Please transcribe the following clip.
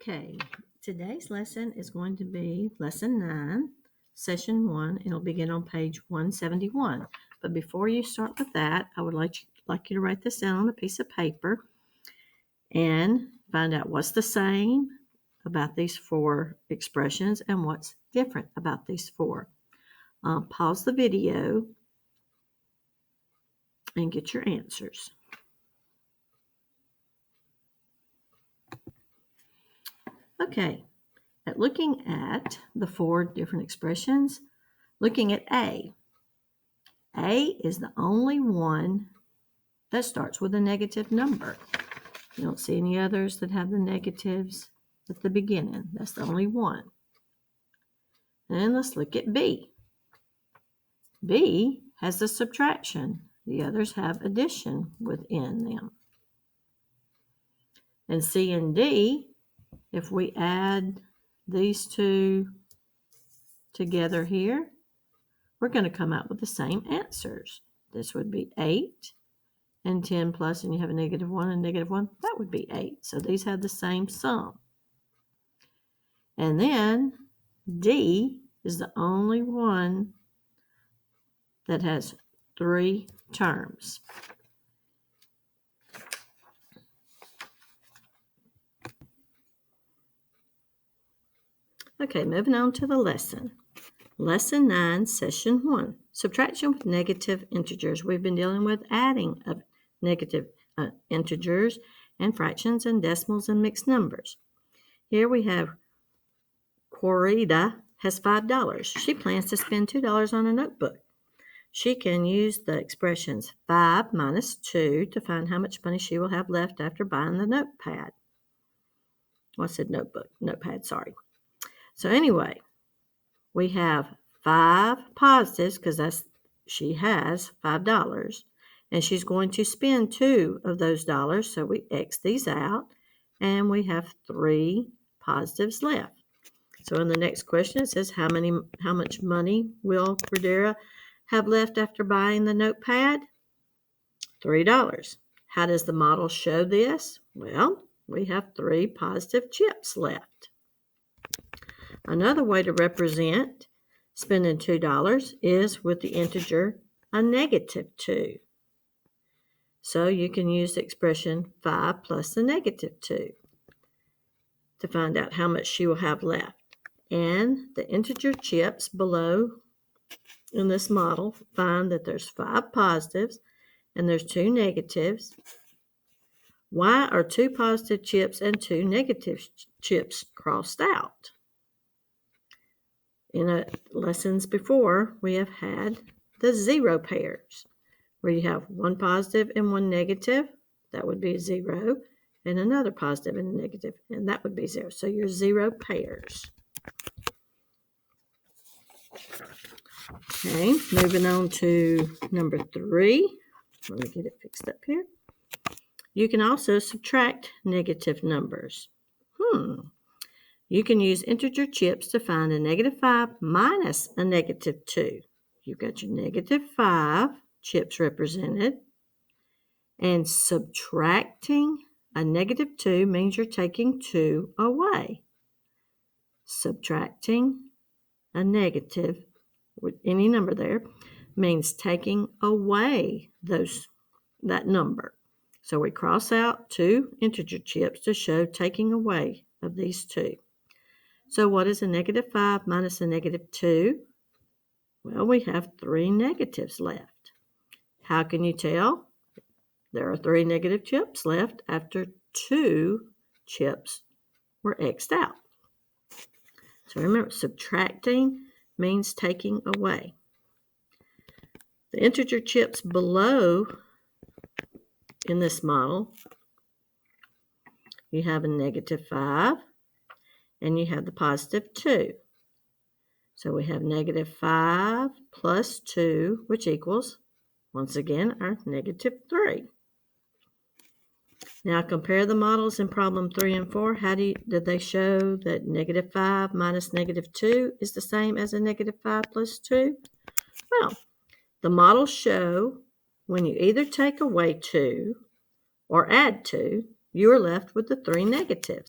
Okay, today's lesson is going to be Lesson 9, Session 1. It'll begin on page 171. But before you start with that, I would like you to write this down on a piece of paper and find out what's the same about these four expressions and what's different about these four. Pause the video and get your answers. Okay, looking at the four different expressions, looking at A is the only one that starts with a negative number. You don't see any others that have the negatives at the beginning. That's the only one. And let's look at B. B has the subtraction. The others have addition within them. And C and D, if we add these two together here, we're going to come out with the same answers. This would be 8 and 10 plus, and you have a -1 and -1. That would be 8. So these have the same sum. And then D is the only one that has 3 terms. Okay, moving on to the lesson. Lesson 9, Session 1, Subtraction with Negative Integers. We've been dealing with adding of negative integers and fractions and decimals and mixed numbers. Here we have Corita has $5. She plans to spend $2 on a notebook. She can use the expressions 5 minus 2 to find how much money she will have left after buying the notepad. Well, I said notepad, sorry. So anyway, we have 5 positives because she has $5, and she's going to spend 2 of those dollars, so we X these out, and we have 3 positives left. So in the next question, it says how much money will Rodera have left after buying the notepad? $3. How does the model show this? Well, we have 3 positive chips left. Another way to represent spending $2 is with the integer a -2. So you can use the expression 5 plus the -2 to find out how much she will have left. And the integer chips below in this model find that there's 5 positives and there's 2 negatives. Why are 2 positive chips and 2 negative chips crossed out? In lessons before, we have had the 0 pairs, where you have 1 positive and 1 negative. That would be a 0, and another positive and a negative, and that would be 0. So your 0 pairs. Okay, moving on to number 3. Let me get it fixed up here. You can also subtract negative numbers. You can use integer chips to find a -5 minus a -2. You've got your -5 chips represented, and subtracting a -2 means you're taking 2 away. Subtracting a negative with any number there means taking away that number. So we cross out 2 integer chips to show taking away of these 2. So what is a -5 minus a -2? Well, we have 3 negatives left. How can you tell? There are 3 negative chips left after 2 chips were X'd out. So remember, subtracting means taking away. The integer chips below in this model, you have a -5 and you have the +2. So we have -5 plus 2, which equals, once again, our -3. Now compare the models in problem 3 and 4. How did they show that -5 minus -2 is the same as a -5 plus 2? Well, the models show when you either take away 2 or add 2, you are left with the 3 negatives.